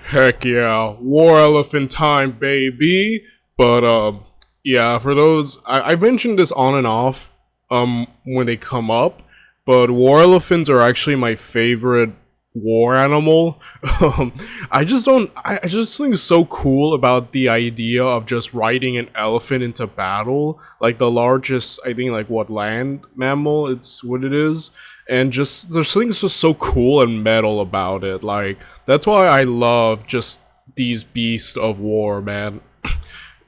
Heck yeah, war elephant time, baby. But yeah, for those, I mentioned this on and off when they come up, but war elephants are actually my favorite war animal. um, I just don't. I just think it's so cool about the idea of just riding an elephant into battle, like the largest, I think, like what land mammal. It's what it is, and just there's something just so cool and metal about it. Like that's why I love just these beasts of war, man.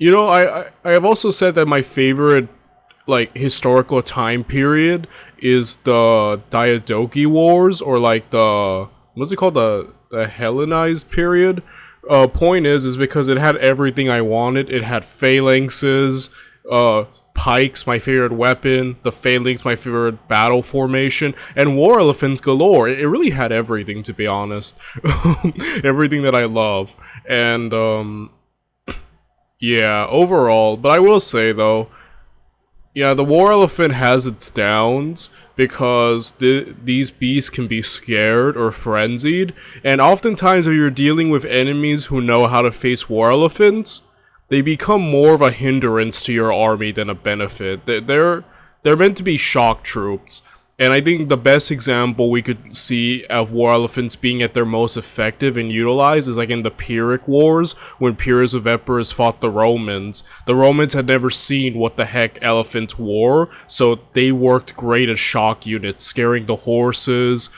I have also said that my favorite like historical time period is the Diadochi Wars, or like the what's it called, the Hellenized period. Point is because it had everything I wanted. It had phalanxes, pikes, my favorite weapon, the phalanx, my favorite battle formation, and war elephants galore. It really had everything, to be honest. Everything that I love. And yeah, overall, but I will say though, yeah, the war elephant has its downs because these beasts can be scared or frenzied, and oftentimes when you're dealing with enemies who know how to face war elephants, they become more of a hindrance to your army than a benefit. They're meant to be shock troops. And I think the best example we could see of war elephants being at their most effective and utilized is like in the Pyrrhic Wars, when Pyrrhus of Epirus fought the Romans. The Romans had never seen what the heck elephants were, so they worked great as shock units, scaring the horses,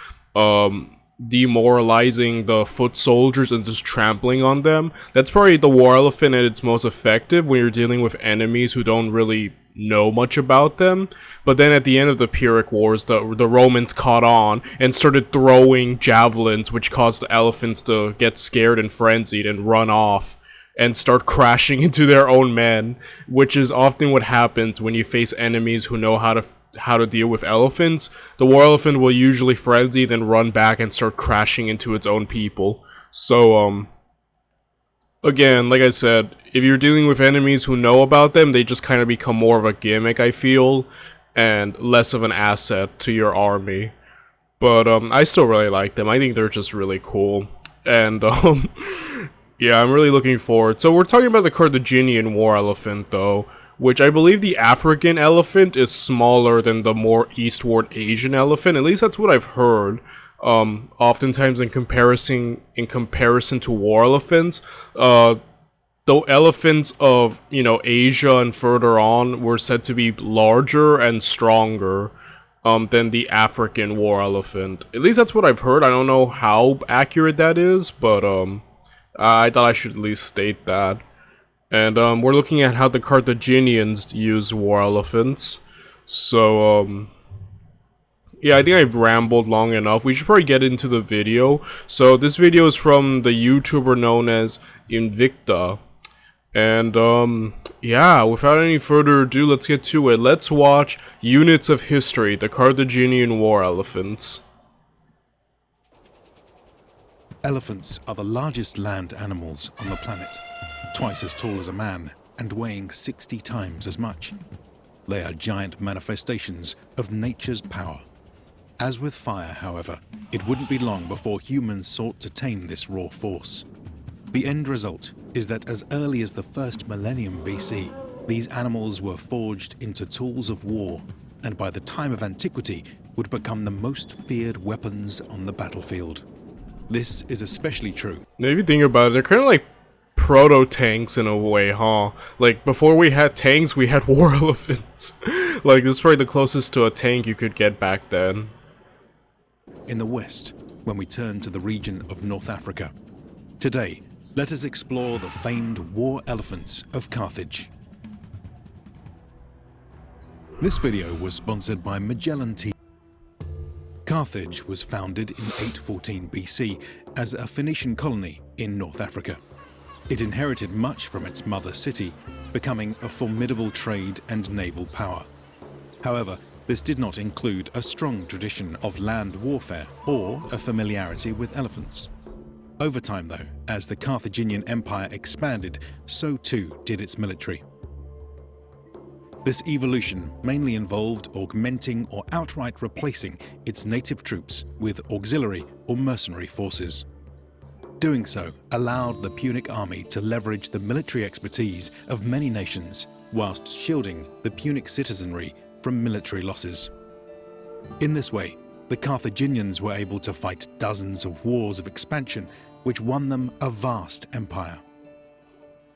demoralizing the foot soldiers and just trampling on them. That's probably the war elephant at its most effective when you're dealing with enemies who don't really know much about them. But then at the end of the Pyrrhic Wars, the Romans caught on and started throwing javelins, which caused the elephants to get scared and frenzied and run off and start crashing into their own men, which is often what happens when you face enemies who know how to deal with elephants. The war elephant will usually frenzy, then run back and start crashing into its own people. So again, like I said, if you're dealing with enemies who know about them, they just kind of become more of a gimmick, I feel, and less of an asset to your army. But I still really like them. I think they're just really cool. And yeah, I'm really looking forward. So we're talking about the Carthaginian war elephant, though, which I believe the African elephant is smaller than the more eastward Asian elephant. At least that's what I've heard. Oftentimes in comparison to war elephants, though elephants of, Asia and further on were said to be larger and stronger than the African war elephant. At least that's what I've heard. I don't know how accurate that is, but I thought I should at least state that. And we're looking at how the Carthaginians used war elephants. So yeah, I think I've rambled long enough. We should probably get into the video. So this video is from the YouTuber known as Invicta. And yeah, without any further ado, let's get to it. Let's watch Units of History, the Carthaginian war elephants. Elephants are the largest land animals on the planet, twice as tall as a man and weighing 60 times as much. They are giant manifestations of nature's power. As with fire, however, it wouldn't be long before humans sought to tame this raw force. The end result is that as early as the first millennium BC, these animals were forged into tools of war, and by the time of antiquity would become the most feared weapons on the battlefield. This is especially true. Now, if you think about it, they're kind of like proto-tanks in a way, huh? Like, before we had tanks, we had war elephants. Like, this is probably the closest to a tank you could get back then. In the West, when we turn to the region of North Africa. Today, let us explore the famed war elephants of Carthage. This video was sponsored by Magellan TV. Carthage was founded in 814 BC as a Phoenician colony in North Africa. It inherited much from its mother city, becoming a formidable trade and naval power. However, this did not include a strong tradition of land warfare or a familiarity with elephants. Over time, though, as the Carthaginian Empire expanded, so too did its military. This evolution mainly involved augmenting or outright replacing its native troops with auxiliary or mercenary forces. Doing so allowed the Punic army to leverage the military expertise of many nations whilst shielding the Punic citizenry from military losses. In this way, the Carthaginians were able to fight dozens of wars of expansion, which won them a vast empire.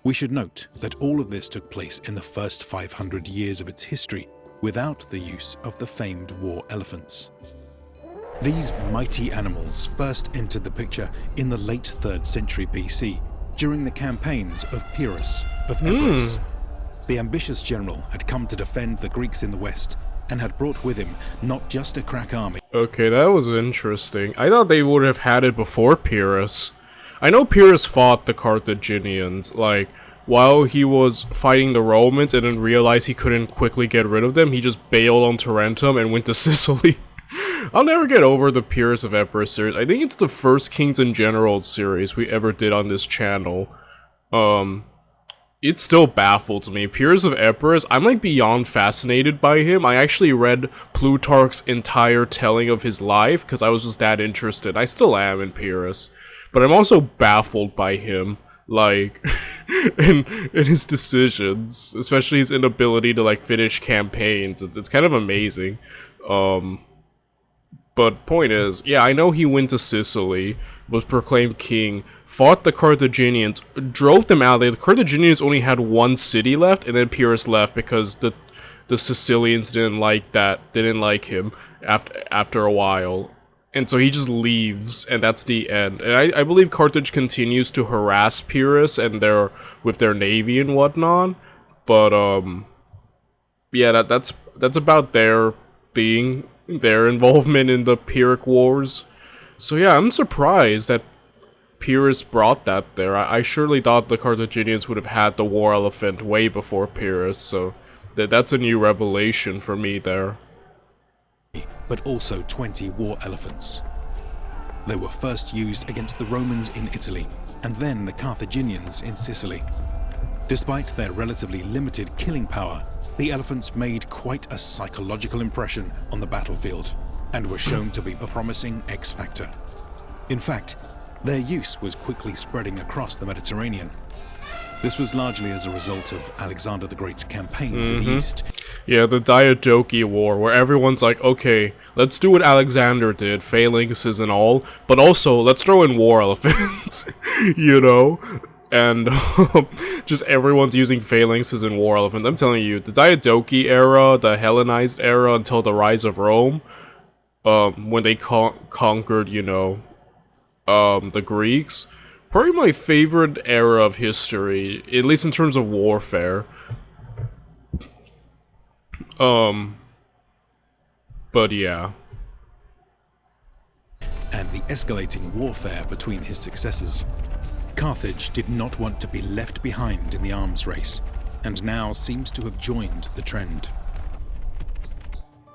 We should note that all of this took place in the first 500 years of its history without the use of the famed war elephants. These mighty animals first entered the picture in the late 3rd century BC during the campaigns of Pyrrhus of Epirus. The ambitious general had come to defend the Greeks in the west and had brought with him not just a crack army. Okay, that was interesting. I thought they would have had it before Pyrrhus. I know Pyrrhus fought the Carthaginians, like, while he was fighting the Romans and then realized he couldn't quickly get rid of them, he just bailed on Tarentum and went to Sicily. I'll never get over the Pyrrhus of Epirus series. I think it's the first Kings and Generals series we ever did on this channel. It still baffles me. Pyrrhus of Epirus, I'm like beyond fascinated by him. I actually read Plutarch's entire telling of his life because I was just that interested. I still am in Pyrrhus. But I'm also baffled by him, like, in his decisions, especially his inability to, like, finish campaigns. It's kind of amazing. But point is, yeah, I know he went to Sicily, was proclaimed king, fought the Carthaginians, drove them out. The Carthaginians only had one city left, and then Pyrrhus left because the Sicilians didn't like him after a while. And so he just leaves, and that's the end. And I believe Carthage continues to harass Pyrrhus and with their navy and whatnot. But yeah, that's about their involvement in the Pyrrhic Wars. So yeah, I'm surprised that Pyrrhus brought that there. I surely thought the Carthaginians would have had the war elephant way before Pyrrhus, so that's a new revelation for me there. But also 20 war elephants. They were first used against the Romans in Italy, and then the Carthaginians in Sicily. Despite their relatively limited killing power, the elephants made quite a psychological impression on the battlefield, and were shown to be a promising X-factor. In fact, their use was quickly spreading across the Mediterranean. This was largely as a result of Alexander the Great's campaigns in the east. Yeah, the Diadochi War, where everyone's like, okay, let's do what Alexander did, phalanxes and all, but also, let's throw in war elephants, you know? And just everyone's using phalanxes and war elephants. I'm telling you, the Diadochi era, the Hellenized era until the rise of Rome, when they conquered, you know, the Greeks, probably my favorite era of history, at least in terms of warfare. But yeah. And the escalating warfare between his successors. Carthage did not want to be left behind in the arms race, and now seems to have joined the trend.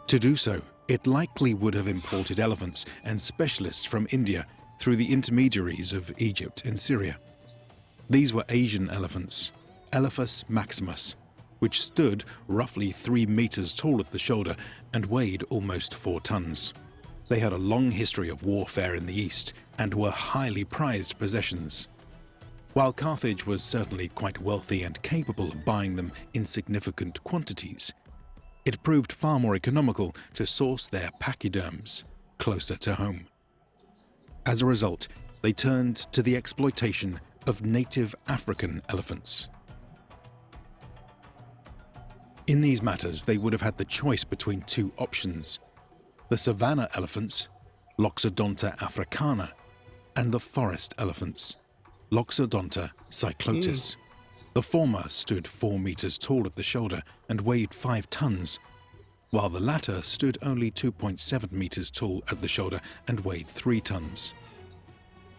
To do so, it likely would have imported elephants and specialists from India through the intermediaries of Egypt and Syria. These were Asian elephants, Elephas maximus, which stood roughly 3 meters tall at the shoulder and weighed almost 4 tons. They had a long history of warfare in the East and were highly prized possessions. While Carthage was certainly quite wealthy and capable of buying them in significant quantities, it proved far more economical to source their pachyderms closer to home. As a result, they turned to the exploitation of native African elephants. In these matters, they would have had the choice between 2 options: the savanna elephants, Loxodonta africana, and the forest elephants, Loxodonta cyclotis. The former stood 4 meters tall at the shoulder and weighed 5 tons, while the latter stood only 2.7 meters tall at the shoulder and weighed 3 tons.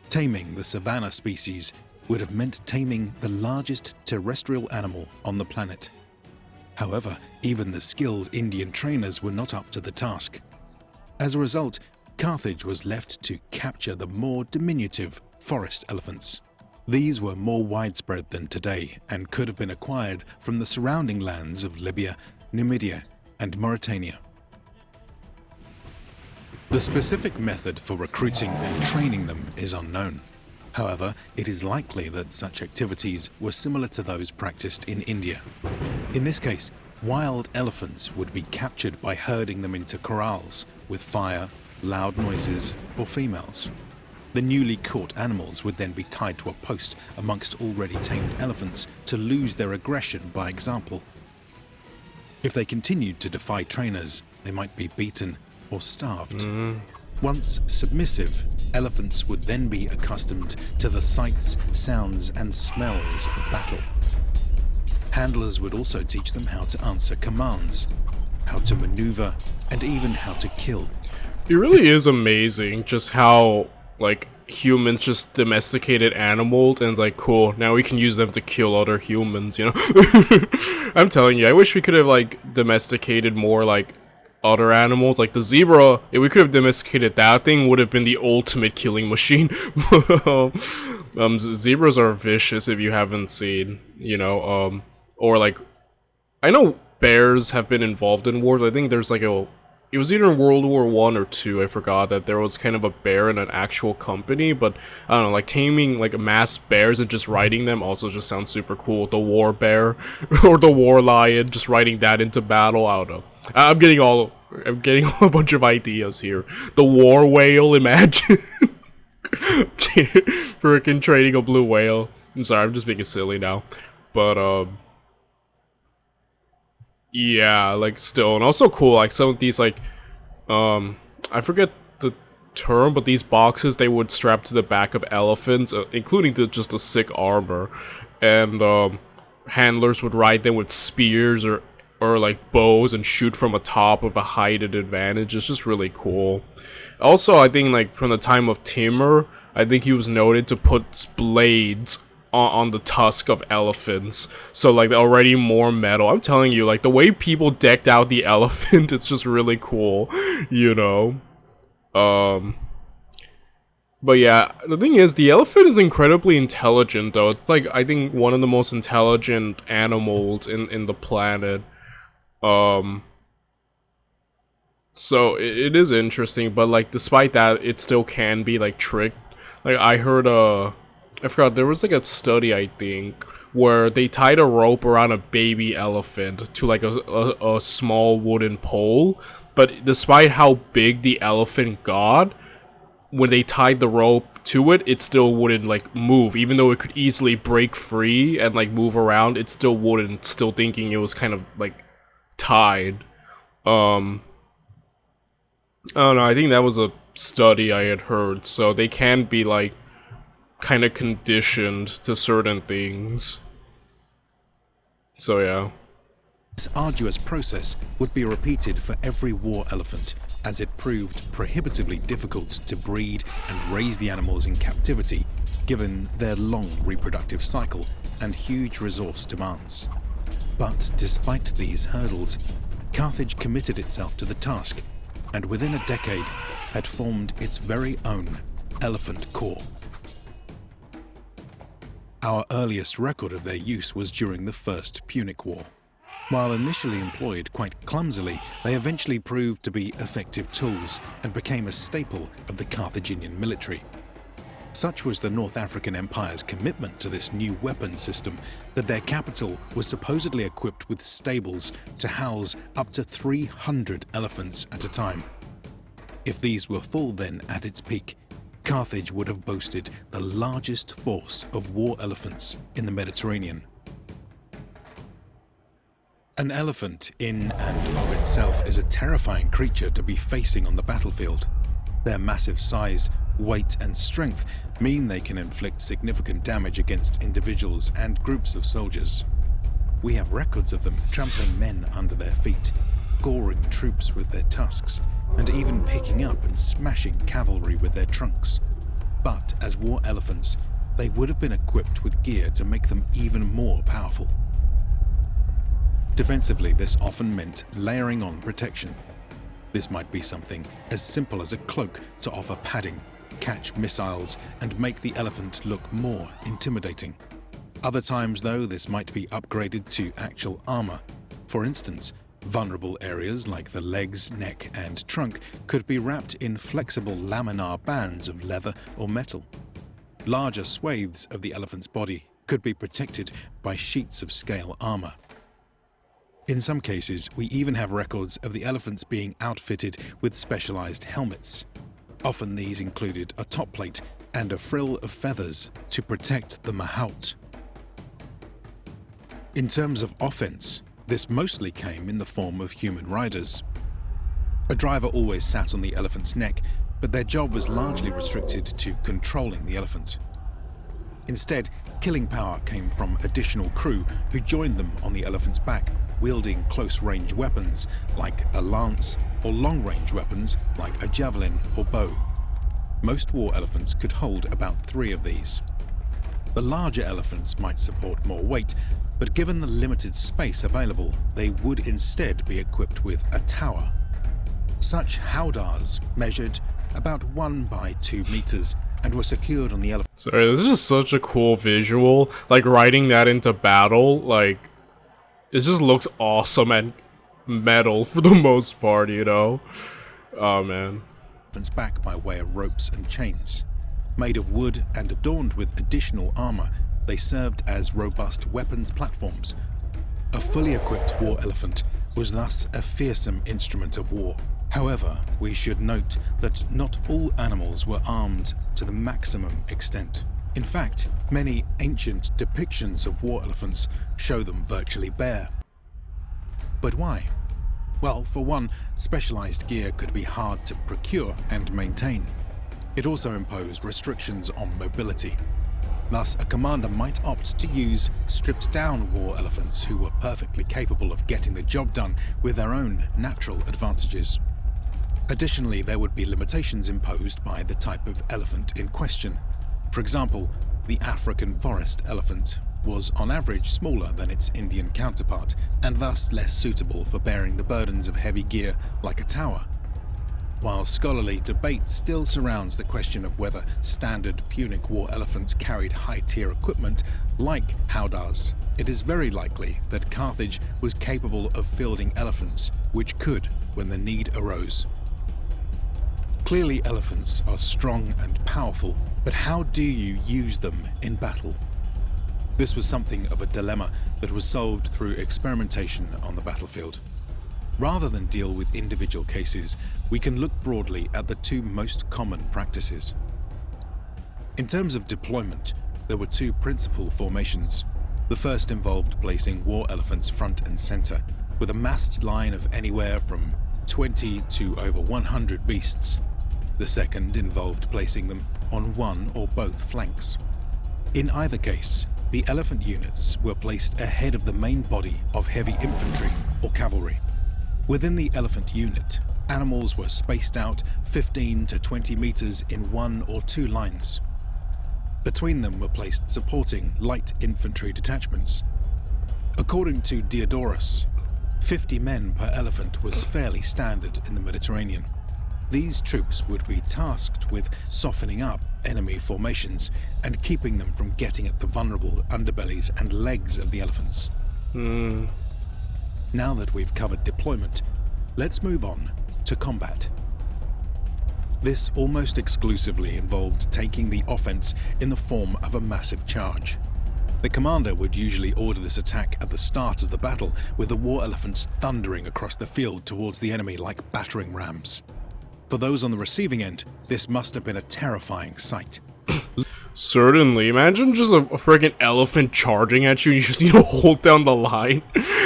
Taming the savanna species would have meant taming the largest terrestrial animal on the planet. However, even the skilled Indian trainers were not up to the task. As a result, Carthage was left to capture the more diminutive forest elephants. These were more widespread than today and could have been acquired from the surrounding lands of Libya, Numidia, and Mauritania. The specific method for recruiting and training them is unknown. However, it is likely that such activities were similar to those practiced in India. In this case, wild elephants would be captured by herding them into corrals with fire, loud noises, or females. The newly caught animals would then be tied to a post amongst already tamed elephants to lose their aggression by example. If they continued to defy trainers, they might be beaten or starved. Once submissive, elephants would then be accustomed to the sights, sounds, and smells of battle. Handlers would also teach them how to answer commands, how to maneuver, and even how to kill. It really is amazing just how, like, humans just domesticated animals, and it's like, cool, now we can use them to kill other humans, you know? I'm telling you, I wish we could have, like, domesticated more, like, other animals. Like the zebra, if we could have domesticated that thing, would have been the ultimate killing machine. Zebras are vicious if you haven't seen, you know, or like, I know bears have been involved in wars. I think there's like it was either in World War I or II, I forgot, that there was kind of a bear in an actual company, but I don't know, like taming like mass bears and just riding them also just sounds super cool. The war bear or the war lion, just riding that into battle, I don't know. I'm getting a bunch of ideas here. The war whale, imagine. Freaking trading a blue whale. I'm sorry, I'm just being silly now. But yeah, like still, and also cool, like some of these, like, I forget the term, but these boxes they would strap to the back of elephants, including just the sick armor, and handlers would ride them with spears or like bows and shoot from atop of a height at advantage. It's just really cool. Also, I think like from the time of Timur, I think he was noted to put blades on the tusk of elephants, so like already more metal. I'm telling you, like the way people decked out the elephant, it's just really cool, you know. But yeah, the thing is, the elephant is incredibly intelligent though. It's like, I think, one of the most intelligent animals in the planet. So it is interesting, but like despite that, it still can be like tricked. Like I heard I forgot, there was like a study, I think, where they tied a rope around a baby elephant to like a small wooden pole, but despite how big the elephant got, when they tied the rope to it, it still wouldn't like move. Even though it could easily break free and like move around, it still wouldn't, still thinking it was kind of like tied. I don't know, I think that was a study I had heard, so they can be like kind of conditioned to certain things. So yeah. This arduous process would be repeated for every war elephant, as it proved prohibitively difficult to breed and raise the animals in captivity, given their long reproductive cycle and huge resource demands. But despite these hurdles, Carthage committed itself to the task, and within a decade had formed its very own elephant corps. Our earliest record of their use was during the First Punic War. While initially employed quite clumsily, they eventually proved to be effective tools and became a staple of the Carthaginian military. Such was the North African Empire's commitment to this new weapon system that their capital was supposedly equipped with stables to house up to 300 elephants at a time. If these were full then at its peak, Carthage would have boasted the largest force of war elephants in the Mediterranean. An elephant in and of itself is a terrifying creature to be facing on the battlefield. Their massive size, weight, and strength mean they can inflict significant damage against individuals and groups of soldiers. We have records of them trampling men under their feet, goring troops with their tusks, and even picking up and smashing cavalry with their trunks. But as war elephants, they would have been equipped with gear to make them even more powerful. Defensively, this often meant layering on protection. This might be something as simple as a cloak to offer padding, catch missiles, and make the elephant look more intimidating. Other times, though, this might be upgraded to actual armor. For instance, vulnerable areas like the legs, neck, and trunk could be wrapped in flexible laminar bands of leather or metal. Larger swathes of the elephant's body could be protected by sheets of scale armor. In some cases, we even have records of the elephants being outfitted with specialized helmets. Often these included a top plate and a frill of feathers to protect the mahout. In terms of offense, this mostly came in the form of human riders. A driver always sat on the elephant's neck, but their job was largely restricted to controlling the elephant. Instead, killing power came from additional crew who joined them on the elephant's back, wielding close-range weapons like a lance or long-range weapons like a javelin or bow. Most war elephants could hold about 3 of these. The larger elephants might support more weight, but given the limited space available, they would instead be equipped with a tower. Such howdahs measured about 1 by 2 meters and were secured on the elephant. Sorry, this is just such a cool visual. Like, riding that into battle, like, it just looks awesome and metal for the most part, you know? Oh, man. Back by way of ropes and chains. Made of wood and adorned with additional armor, they served as robust weapons platforms. A fully equipped war elephant was thus a fearsome instrument of war. However, we should note that not all animals were armed to the maximum extent. In fact, many ancient depictions of war elephants show them virtually bare. But why? Well, for one, specialized gear could be hard to procure and maintain. It also imposed restrictions on mobility. Thus, a commander might opt to use stripped-down war elephants who were perfectly capable of getting the job done with their own natural advantages. Additionally, there would be limitations imposed by the type of elephant in question. For example, the African forest elephant was on average smaller than its Indian counterpart, and thus less suitable for bearing the burdens of heavy gear like a tower. While scholarly debate still surrounds the question of whether standard Punic war elephants carried high-tier equipment like howdahs, it is very likely that Carthage was capable of fielding elephants, which could when the need arose. Clearly, elephants are strong and powerful, but how do you use them in battle? This was something of a dilemma that was solved through experimentation on the battlefield. Rather than deal with individual cases, we can look broadly at the 2 most common practices. In terms of deployment, there were 2 principal formations. The first involved placing war elephants front and center, with a massed line of anywhere from 20 to over 100 beasts. The second involved placing them on one or both flanks. In either case, the elephant units were placed ahead of the main body of heavy infantry or cavalry. Within the elephant unit, animals were spaced out 15 to 20 meters in 1 or 2 lines. Between them were placed supporting light infantry detachments. According to Diodorus, 50 men per elephant was fairly standard in the Mediterranean. These troops would be tasked with softening up enemy formations and keeping them from getting at the vulnerable underbellies and legs of the elephants. Now that we've covered deployment, let's move on to combat. This almost exclusively involved taking the offense in the form of a massive charge. The commander would usually order this attack at the start of the battle, with the war elephants thundering across the field towards the enemy like battering rams. For those on the receiving end, this must have been a terrifying sight. Certainly. Imagine just a freaking elephant charging at you and you just need to hold down the line.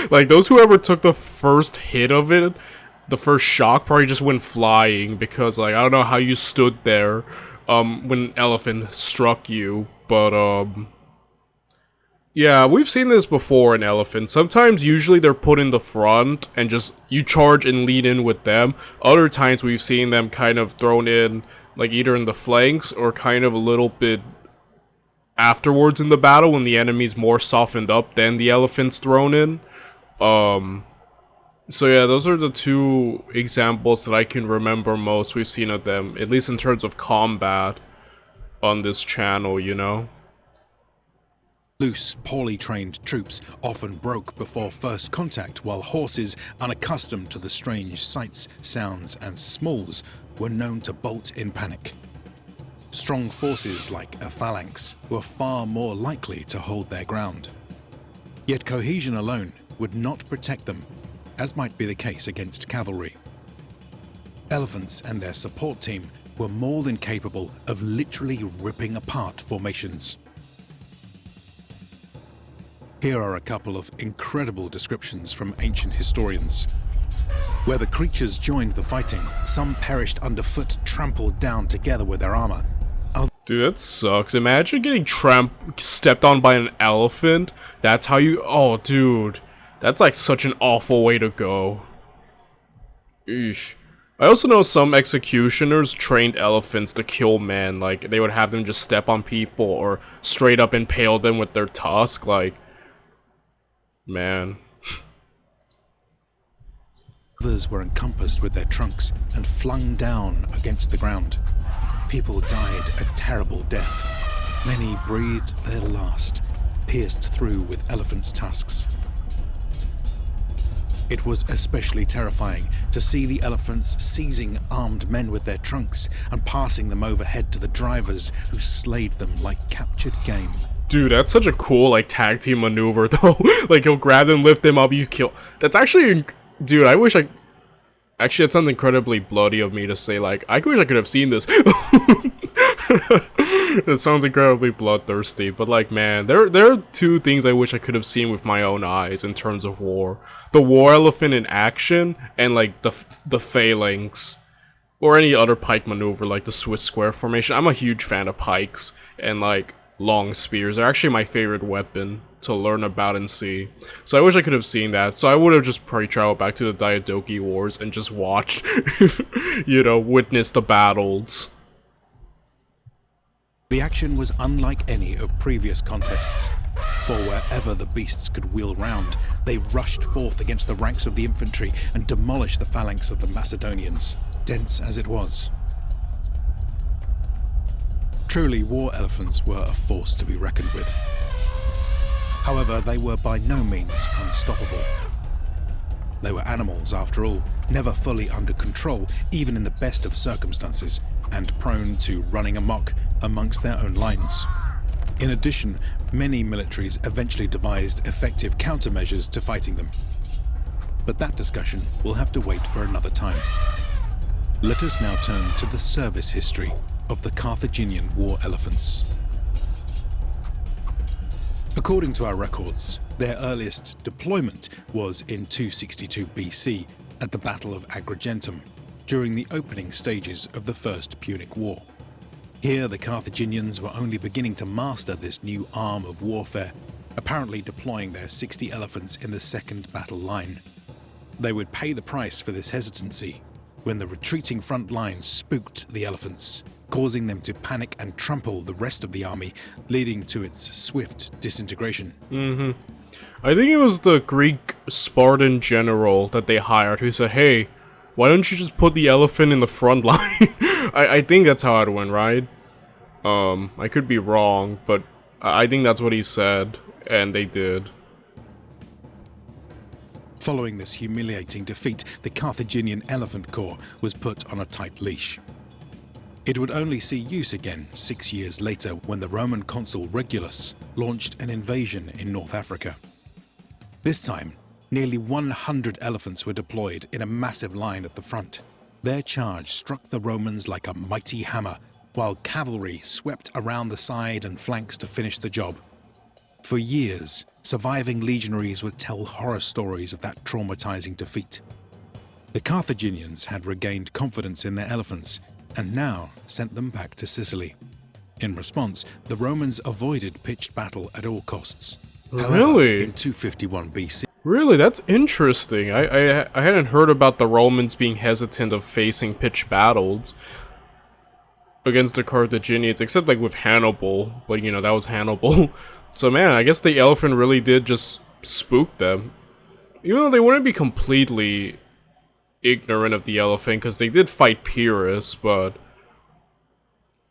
Like, those whoever took the first hit of it, the first shock, probably just went flying because, like, I don't know how you stood there when an elephant struck you, but, yeah, we've seen this before in elephants. Sometimes, usually, they're put in the front and just, you charge and lead in with them. Other times, we've seen them kind of thrown in, like, either in the flanks or kind of a little bit afterwards in the battle when the enemy's more softened up than the elephant's thrown in. So yeah, those are the 2 examples that I can remember most we've seen of them, at least in terms of combat on this channel, you know? Loose, poorly trained troops often broke before first contact, while horses, unaccustomed to the strange sights, sounds, and smells, were known to bolt in panic. strong forces like a phalanx were far more likely to hold their ground. Yet cohesion alone would not protect them, as might be the case against cavalry. Elephants and their support team were more than capable of literally ripping apart formations. Here are a couple of incredible descriptions from ancient historians. Where the creatures joined the fighting, some perished underfoot, trampled down together with their armor. Dude, that sucks. Imagine getting stepped on by an elephant. That's how you... Oh, dude. That's like such an awful way to go. Eesh. I also know some executioners trained elephants to kill men. Like, they would have them just step on people or straight up impale them with their tusk. Like, man. Others were encompassed with their trunks and flung down against the ground. People died a terrible death. Many breathed their last, pierced through with elephants' tusks. It was especially terrifying to see the elephants seizing armed men with their trunks and passing them overhead to the drivers who slayed them like captured game. Dude, that's such a cool, like, tag team maneuver, though. Like, he'll grab them, lift them up, you kill. That's actually... Dude, I wish I... Actually, that sounds incredibly bloody of me to say, like, I wish I could have seen this. That sounds incredibly bloodthirsty, but, like, man, there are two things I wish I could have seen with my own eyes in terms of war. The war elephant in action, and, like, the phalanx. Or any other pike maneuver, like the Swiss square formation. I'm a huge fan of pikes, and, like, long spears. They're actually my favorite weapon to learn about and see. So I wish I could have seen that. So I would have just probably traveled back to the Diadochi Wars and just watched, you know, witness the battles. The action was unlike any of previous contests, for wherever the beasts could wheel round, they rushed forth against the ranks of the infantry and demolished the phalanx of the Macedonians, dense as it was. Truly, war elephants were a force to be reckoned with. However, they were by no means unstoppable. They were animals, after all, never fully under control, even in the best of circumstances, and prone to running amok amongst their own lines. In addition, many militaries eventually devised effective countermeasures to fighting them. But that discussion will have to wait for another time. Let us now turn to the service history of the Carthaginian war elephants. According to our records, their earliest deployment was in 262 BC at the Battle of Agrigentum, during the opening stages of the First Punic War. Here, the Carthaginians were only beginning to master this new arm of warfare, apparently deploying their 60 elephants in the second battle line. They would pay the price for this hesitancy when the retreating front line spooked the elephants, causing them to panic and trample the rest of the army, leading to its swift disintegration. I think it was the Greek Spartan general that they hired who said, hey, why don't you just put the elephant in the front line? I think that's how it went, right? I could be wrong, but I think that's what he said, and they did. Following this humiliating defeat, the Carthaginian Elephant Corps was put on a tight leash. It would only see use again 6 years later when the Roman consul Regulus launched an invasion in North Africa. This time, nearly 100 elephants were deployed in a massive line at the front. Their charge struck the Romans like a mighty hammer, while cavalry swept around the side and flanks to finish the job. For years, surviving legionaries would tell horror stories of that traumatizing defeat. The Carthaginians had regained confidence in their elephants and now sent them back to Sicily. In response, the Romans avoided pitched battle at all costs. However, Really? in 251 BC, Really, that's interesting. I hadn't heard about the Romans being hesitant of facing pitched battles against the Carthaginians, except like with Hannibal, but you know, that was Hannibal. So man, I guess the elephant really did just spook them. Even though they wouldn't be completely ignorant of the elephant, because they did fight Pyrrhus, but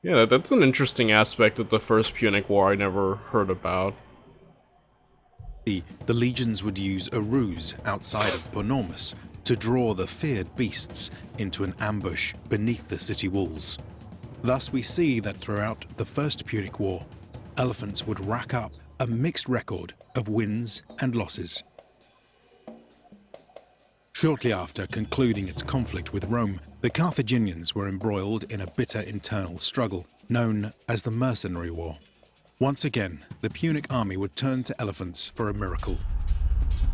yeah, that's an interesting aspect of the First Punic War I never heard about. the legions would use a ruse outside of Bonormus to draw the feared beasts into an ambush beneath the city walls. Thus we see that throughout the First Punic War, elephants would rack up a mixed record of wins and losses. Shortly after concluding its conflict with Rome, the Carthaginians were embroiled in a bitter internal struggle known as the Mercenary War. Once again, the Punic army would turn to elephants for a miracle.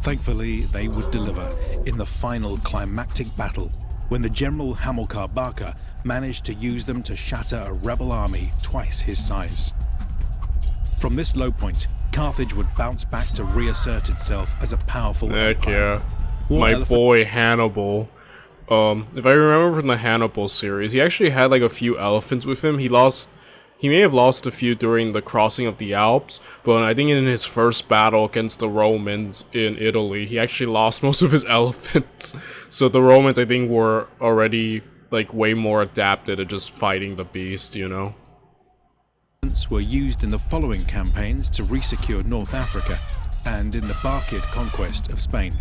Thankfully, they would deliver in the final climactic battle when the general Hamilcar Barca managed to use them to shatter a rebel army twice his size. From this low point, Carthage would bounce back to reassert itself as a powerful Heck empire. yeah. My boy Hannibal. If I remember from the Hannibal series, he actually had like a few elephants with him. He may have lost a few during the crossing of the Alps, but I think in his first battle against the Romans in Italy, he actually lost most of his elephants. So the Romans, I think, were already like way more adapted to just fighting the beast, you know? Elephants were used in the following campaigns to resecure North Africa and in the Barcid conquest of Spain.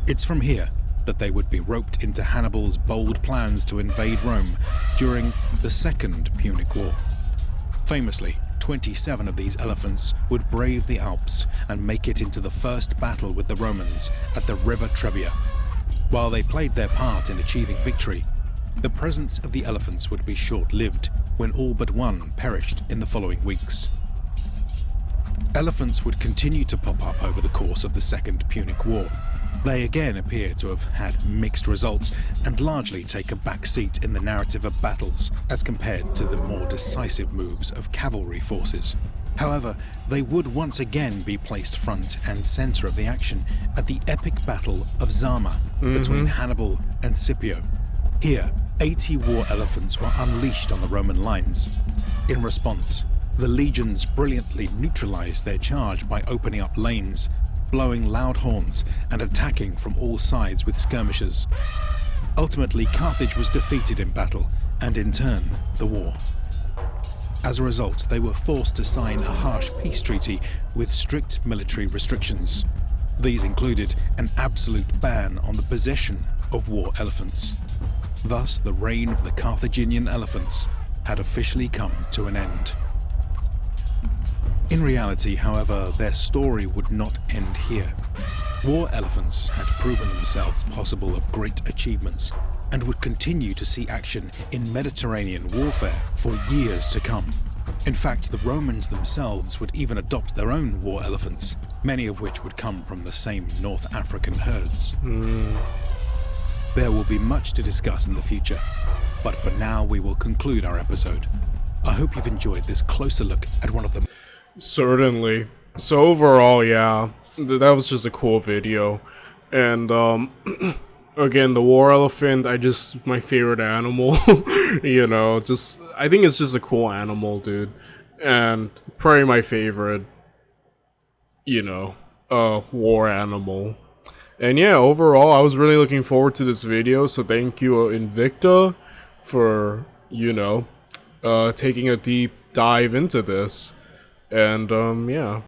It's from here that they would be roped into Hannibal's bold plans to invade Rome during the Second Punic War. Famously, 27 of these elephants would brave the Alps and make it into the first battle with the Romans at the River Trebia. While they played their part in achieving victory, the presence of the elephants would be short-lived when all but one perished in the following weeks. Elephants would continue to pop up over the course of the Second Punic War. They again appear to have had mixed results and largely take a back seat in the narrative of battles as compared to the more decisive moves of cavalry forces. However, they would once again be placed front and center of the action at the epic battle of Zama between Hannibal and Scipio. Here, 80 war elephants were unleashed on the Roman lines. In response, the legions brilliantly neutralized their charge by opening up lanes, blowing loud horns, and attacking from all sides with skirmishers. Ultimately, Carthage was defeated in battle, and in turn, the war. As a result, they were forced to sign a harsh peace treaty with strict military restrictions. These included an absolute ban on the possession of war elephants. Thus, the reign of the Carthaginian elephants had officially come to an end. In reality, however, their story would not end here. War elephants had proven themselves possible of great achievements and would continue to see action in Mediterranean warfare for years to come. In fact, the Romans themselves would even adopt their own war elephants, many of which would come from the same North African herds. There will be much to discuss in the future, but for now we will conclude our episode. I hope you've enjoyed this closer look at one of the... Certainly. So overall, yeah, that was just a cool video. And, again, the war elephant, my favorite animal, you know, I think it's just a cool animal, dude. And probably my favorite, you know, war animal. And yeah, overall, I was really looking forward to this video, so thank you, Invicta, for, you know, taking a deep dive into this. And, yeah.